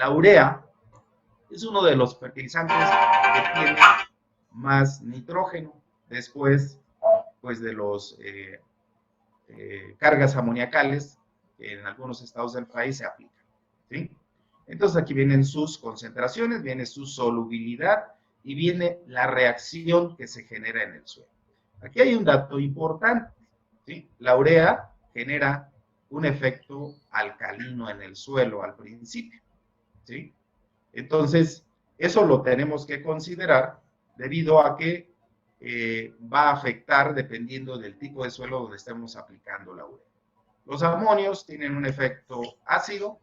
La urea es uno de los fertilizantes que tiene más nitrógeno después pues, de los cargas amoniacales que en algunos estados del país se aplican. ¿Sí? Entonces aquí vienen sus concentraciones, viene su solubilidad y viene la reacción que se genera en el suelo. Aquí hay un dato importante. ¿Sí? La urea genera un efecto alcalino en el suelo al principio. ¿Sí? Entonces, eso lo tenemos que considerar debido a que va a afectar dependiendo del tipo de suelo donde estemos aplicando la urea. Los amonios tienen un efecto ácido,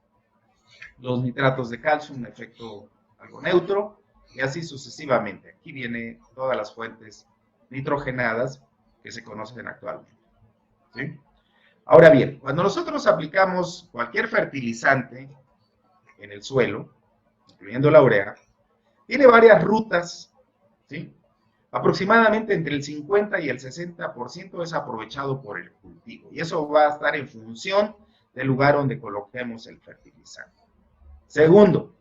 los nitratos de calcio un efecto algo neutro, y así sucesivamente. Aquí vienen todas las fuentes nitrogenadas que se conocen actualmente. ¿Sí? Ahora bien, cuando nosotros aplicamos cualquier fertilizante en el suelo, incluyendo la urea, tiene varias rutas, ¿sí? Aproximadamente entre el 50 y el 60% es aprovechado por el cultivo, y eso va a estar en función del lugar donde coloquemos el fertilizante. Segundo,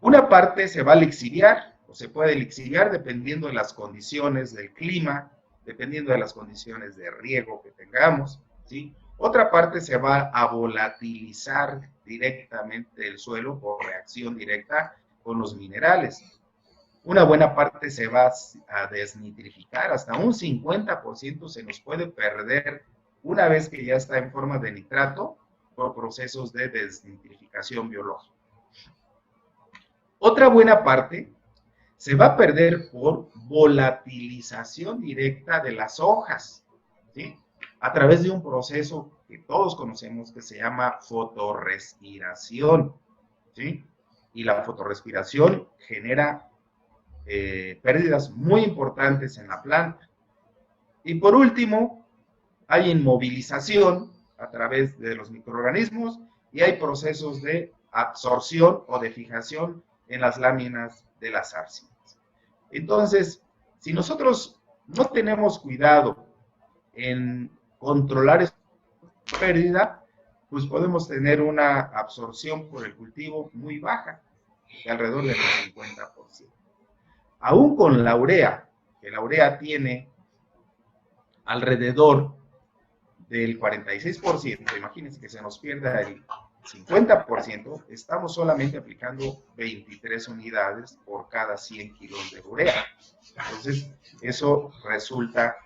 una parte se va a lixiviar, o se puede lixiviar dependiendo de las condiciones del clima, dependiendo de las condiciones de riego que tengamos, ¿sí? Otra parte se va a volatilizar directamente el suelo por reacción directa con los minerales. Una buena parte se va a desnitrificar, hasta un 50% se nos puede perder una vez que ya está en forma de nitrato por procesos de desnitrificación biológica. Otra buena parte se va a perder por volatilización directa de las hojas, ¿sí? A través de un proceso que todos conocemos que se llama fotorrespiración, ¿sí? Y la fotorrespiración genera pérdidas muy importantes en la planta. Y por último, hay inmovilización a través de los microorganismos y hay procesos de absorción o de fijación en las láminas de las arcillas. Entonces, si nosotros no tenemos cuidado en controlar esta pérdida, pues podemos tener una absorción por el cultivo muy baja, de alrededor del 50%. Aún con la urea, que la urea tiene alrededor del 46%, imagínense que se nos pierda el 50%, estamos solamente aplicando 23 unidades por cada 100 kilos de urea. Entonces, eso resulta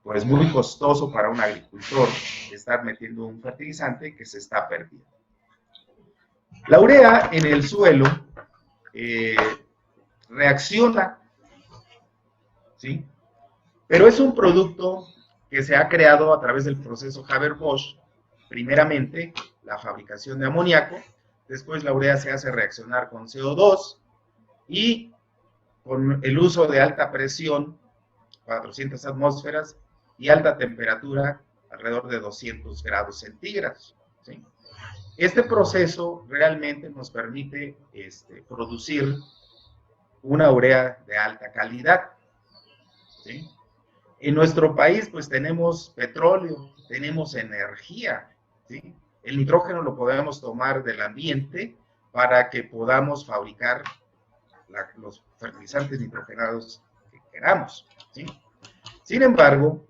pues muy costoso para un agricultor estar metiendo un fertilizante que se está perdiendo. La urea en el suelo reacciona, ¿sí? Pero es un producto que se ha creado a través del proceso Haber-Bosch, primeramente la fabricación de amoníaco, después la urea se hace reaccionar con CO2 y con el uso de alta presión, 400 atmósferas, y alta temperatura, alrededor de 200 grados centígrados. ¿Sí? Este proceso realmente nos permite producir una urea de alta calidad. ¿Sí? En nuestro país, pues tenemos petróleo, tenemos energía, ¿sí? El nitrógeno lo podemos tomar del ambiente para que podamos fabricar los fertilizantes nitrogenados que queramos, ¿sí? Sin embargo,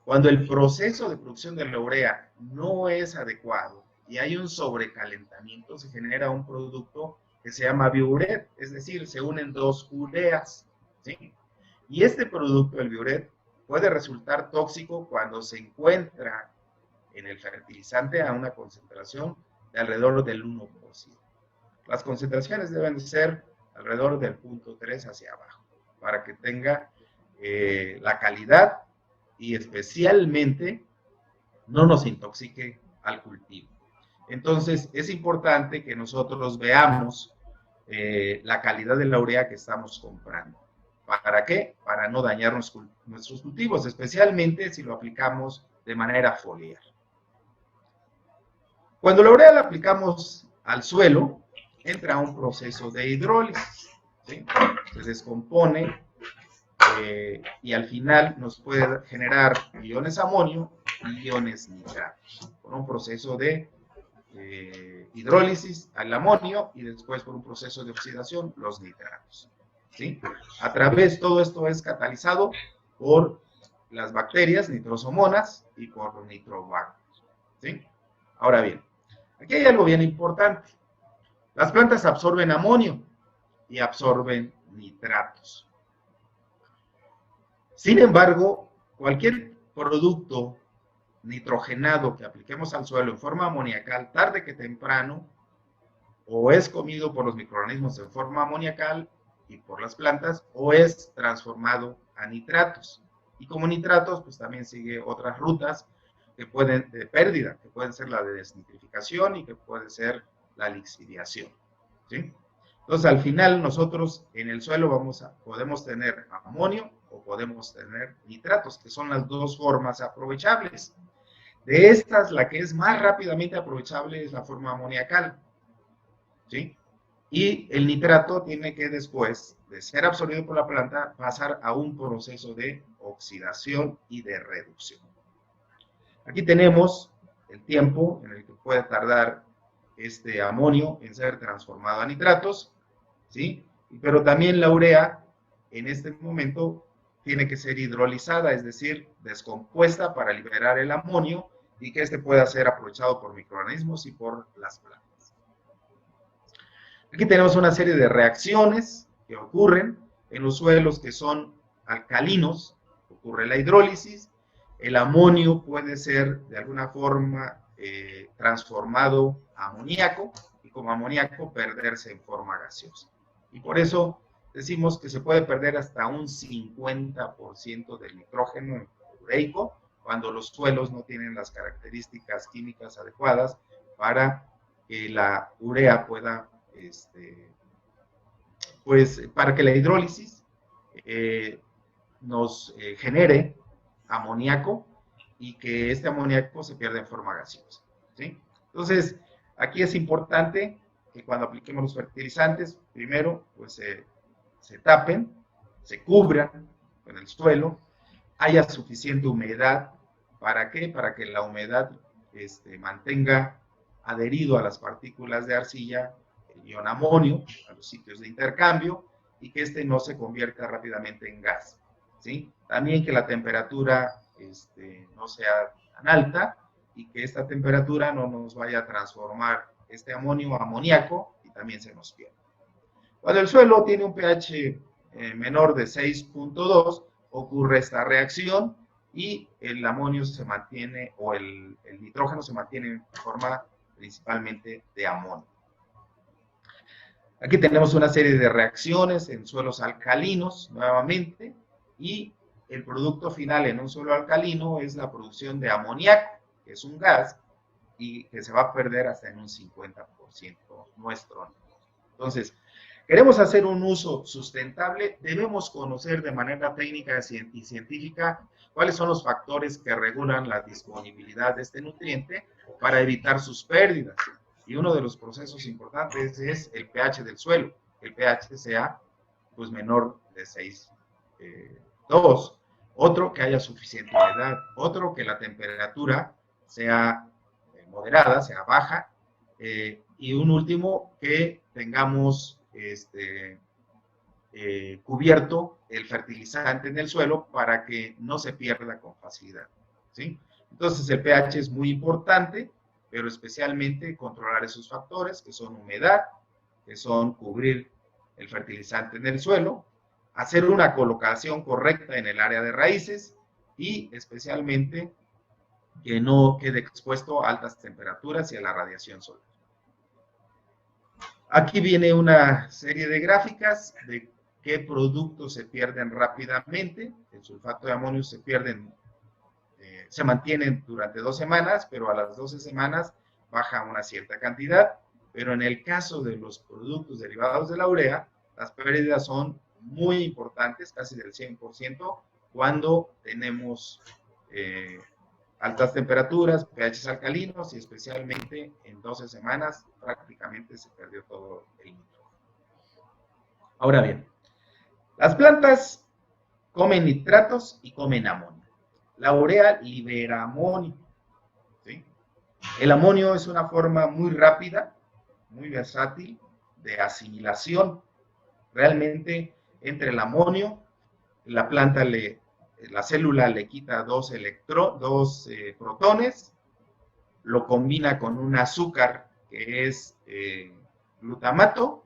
cuando el proceso de producción de la urea no es adecuado y hay un sobrecalentamiento, se genera un producto que se llama biuret, es decir, se unen dos ureas, ¿sí? Y este producto, el biuret, puede resultar tóxico cuando se encuentra en el fertilizante a una concentración de alrededor del 1%. Las concentraciones deben ser alrededor del 0.3 hacia abajo, para que tenga la calidad y especialmente no nos intoxique al cultivo. Entonces, es importante que nosotros veamos la calidad de la urea que estamos comprando. ¿Para qué? Para no dañar nuestros cultivos, especialmente si lo aplicamos de manera foliar. Cuando la urea la aplicamos al suelo, entra un proceso de hidrólisis, ¿sí? Se descompone y al final nos puede generar iones amonio y iones nitratos, por un proceso de hidrólisis al amonio y después por un proceso de oxidación los nitratos. ¿Sí? A través, todo esto es catalizado por las bacterias nitrosomonas y por nitrobacterias. ¿Sí? Ahora bien, aquí hay algo bien importante. Las plantas absorben amonio y absorben nitratos. Sin embargo, cualquier producto nitrogenado que apliquemos al suelo en forma amoniacal, tarde que temprano, o es comido por los microorganismos en forma amoniacal y por las plantas, o es transformado a nitratos. Y como nitratos, pues también sigue otras rutas que pueden, de pérdida, que pueden ser la de desnitrificación y que puede ser la lixiviación. ¿Sí? Entonces, al final, nosotros en el suelo podemos tener amonio o podemos tener nitratos, que son las dos formas aprovechables. De estas, la que es más rápidamente aprovechable es la forma amoniacal. ¿Sí? Y el nitrato tiene que, después de ser absorbido por la planta, pasar a un proceso de oxidación y de reducción. Aquí tenemos el tiempo en el que puede tardar este amonio en ser transformado a nitratos, ¿sí? Pero también la urea en este momento tiene que ser hidrolizada, es decir, descompuesta para liberar el amonio y que este pueda ser aprovechado por microorganismos y por las plantas. Aquí tenemos una serie de reacciones que ocurren en los suelos que son alcalinos, ocurre la hidrólisis, el amonio puede ser de alguna forma transformado a amoníaco y como amoníaco perderse en forma gaseosa. Y por eso decimos que se puede perder hasta un 50% del nitrógeno ureico cuando los suelos no tienen las características químicas adecuadas para que la urea pueda, pues para que la hidrólisis nos genere amoníaco y que este amoníaco se pierda en forma gaseosa. ¿Sí? Entonces, aquí es importante que cuando apliquemos los fertilizantes, primero, pues se tapen, se cubran con el suelo, haya suficiente humedad. ¿Para qué? Para que la humedad mantenga adherido a las partículas de arcilla el ion amonio, a los sitios de intercambio, y que este no se convierta rápidamente en gas. ¿Sí? También que la temperatura no sea tan alta y que esta temperatura no nos vaya a transformar este amonio a amoníaco y también se nos pierda. Cuando el suelo tiene un pH menor de 6.2, ocurre esta reacción y el amonio se mantiene, o el nitrógeno se mantiene en forma principalmente de amonio. Aquí tenemos una serie de reacciones en suelos alcalinos, nuevamente, y el producto final en un suelo alcalino es la producción de amoníaco, que es un gas, y que se va a perder hasta en un 50% nuestro. Entonces, queremos hacer un uso sustentable, debemos conocer de manera técnica y científica cuáles son los factores que regulan la disponibilidad de este nutriente para evitar sus pérdidas. Y uno de los procesos importantes es el pH del suelo. El pH sea pues menor de 6.2. Otro, que haya suficiente humedad. Otro, que la temperatura sea moderada, sea baja. Y un último, que tengamos cubierto el fertilizante en el suelo para que no se pierda con facilidad. ¿Sí? Entonces el pH es muy importante, pero especialmente controlar esos factores que son humedad, que son cubrir el fertilizante en el suelo, hacer una colocación correcta en el área de raíces y especialmente que no quede expuesto a altas temperaturas y a la radiación solar. Aquí viene una serie de gráficas de qué productos se pierden rápidamente. El sulfato de amonio se mantienen durante 2 semanas, pero a las 12 semanas baja una cierta cantidad. Pero en el caso de los productos derivados de la urea, las pérdidas son muy importantes, casi del 100%, cuando tenemos altas temperaturas, pHs alcalinos y especialmente en 12 semanas prácticamente se perdió todo el nitrógeno. Ahora bien, las plantas comen nitratos y comen amonio. La urea libera amonio. ¿Sí? El amonio es una forma muy rápida muy versátil de asimilación. Realmente entre el amonio, la célula le quita dos protones, lo combina con un azúcar que es glutamato,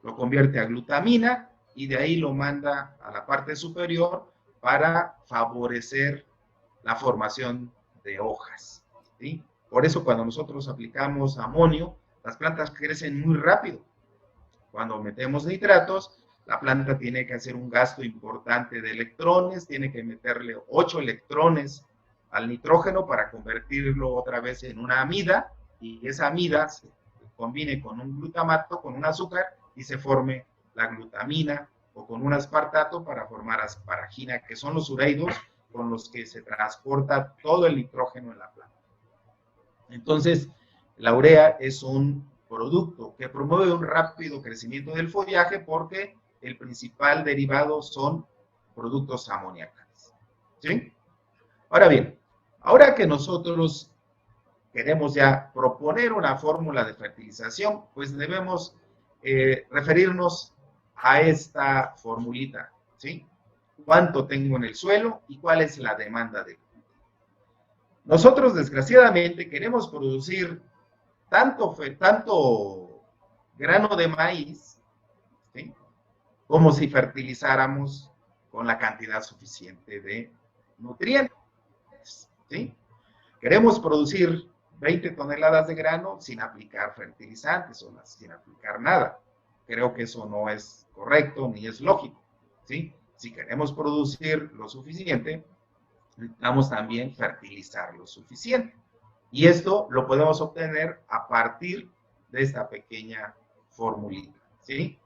lo convierte a glutamina y de ahí lo manda a la parte superior para favorecer la formación de hojas, ¿sí? Por eso cuando nosotros aplicamos amonio, las plantas crecen muy rápido. Cuando metemos nitratos, la planta tiene que hacer un gasto importante de electrones, tiene que meterle 8 electrones al nitrógeno para convertirlo otra vez en una amida, y esa amida se combine con un glutamato, con un azúcar, y se forme la glutamina, o con un aspartato para formar asparagina, que son los ureidos con los que se transporta todo el nitrógeno en la planta. Entonces, la urea es un producto que promueve un rápido crecimiento del follaje porque el principal derivado son productos amoníacos, ¿sí? Ahora bien, ahora que nosotros queremos ya proponer una fórmula de fertilización, pues debemos referirnos a esta formulita, ¿sí? ¿Cuánto tengo en el suelo y cuál es la demanda del cultivo? Nosotros, desgraciadamente, queremos producir tanto grano de maíz, ¿sí?, como si fertilizáramos con la cantidad suficiente de nutrientes, ¿sí? Queremos producir 20 toneladas de grano sin aplicar fertilizantes o sin aplicar nada. Creo que eso no es correcto ni es lógico, ¿sí? Si queremos producir lo suficiente, necesitamos también fertilizar lo suficiente. Y esto lo podemos obtener a partir de esta pequeña formulita, ¿sí?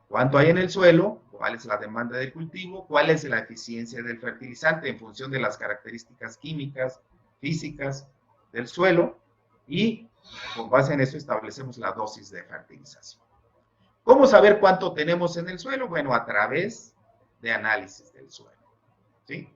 ¿Cuánto hay en el suelo? ¿Cuál es la demanda del cultivo? ¿Cuál es la eficiencia del fertilizante en función de las características químicas, físicas del suelo? Y con base en eso establecemos la dosis de fertilización. ¿Cómo saber cuánto tenemos en el suelo? Bueno, a través de análisis del suelo, ¿sí?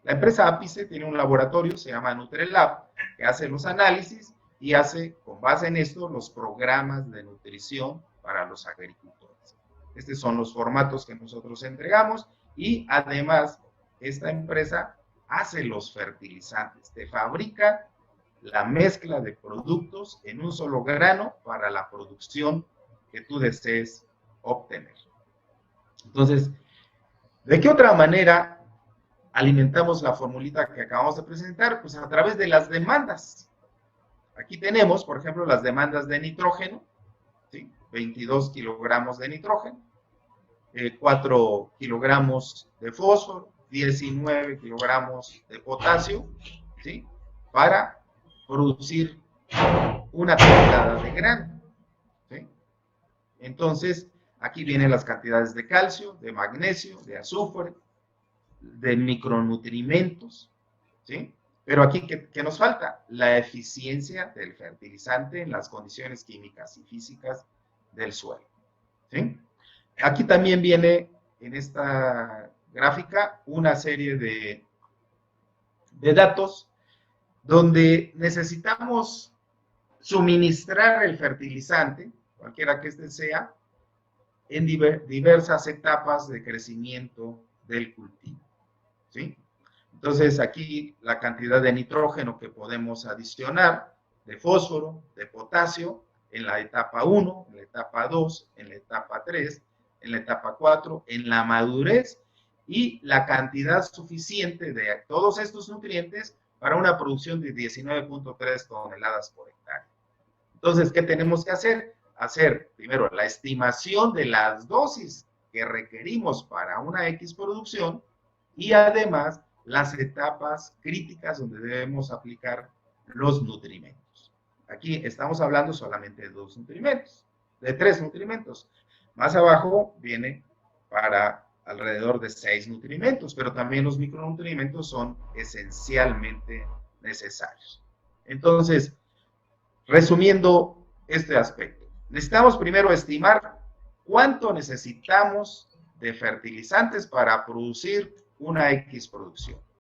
La empresa Apice tiene un laboratorio, se llama NutriLab, que hace los análisis y hace, con base en esto, los programas de nutrición para los agricultores. Estos son los formatos que nosotros entregamos y además esta empresa hace los fertilizantes, te fabrica la mezcla de productos en un solo grano para la producción que tú desees obtener. Entonces, ¿de qué otra manera alimentamos la formulita que acabamos de presentar? Pues a través de las demandas. Aquí tenemos, por ejemplo, las demandas de nitrógeno, ¿sí? 22 kilogramos de nitrógeno, 4 kilogramos de fósforo, 19 kilogramos de potasio, ¿sí?, para producir una tonelada de grano, ¿sí? Entonces, aquí vienen las cantidades de calcio, de magnesio, de azufre, de micronutrimentos, ¿sí? Pero aquí, ¿qué nos falta? La eficiencia del fertilizante en las condiciones químicas y físicas del suelo, ¿sí? Aquí también viene en esta gráfica una serie de datos donde necesitamos suministrar el fertilizante, cualquiera que este sea, en diversas etapas de crecimiento del cultivo, ¿sí? Entonces, aquí la cantidad de nitrógeno que podemos adicionar, de fósforo, de potasio, en la etapa 1, en la etapa 2, en la etapa 3, en la etapa 4, en la madurez, y la cantidad suficiente de todos estos nutrientes para una producción de 19.3 toneladas por hectárea. Entonces, ¿qué tenemos que hacer? Hacer primero la estimación de las dosis que requerimos para una X producción y además las etapas críticas donde debemos aplicar los nutrimentos. Aquí estamos hablando solamente de 2 nutrimentos, de 3 nutrimentos. Más abajo viene para alrededor de 6 nutrimentos, pero también los micronutrimentos son esencialmente necesarios. Entonces, resumiendo este aspecto, necesitamos primero estimar cuánto necesitamos de fertilizantes para producir una X producción.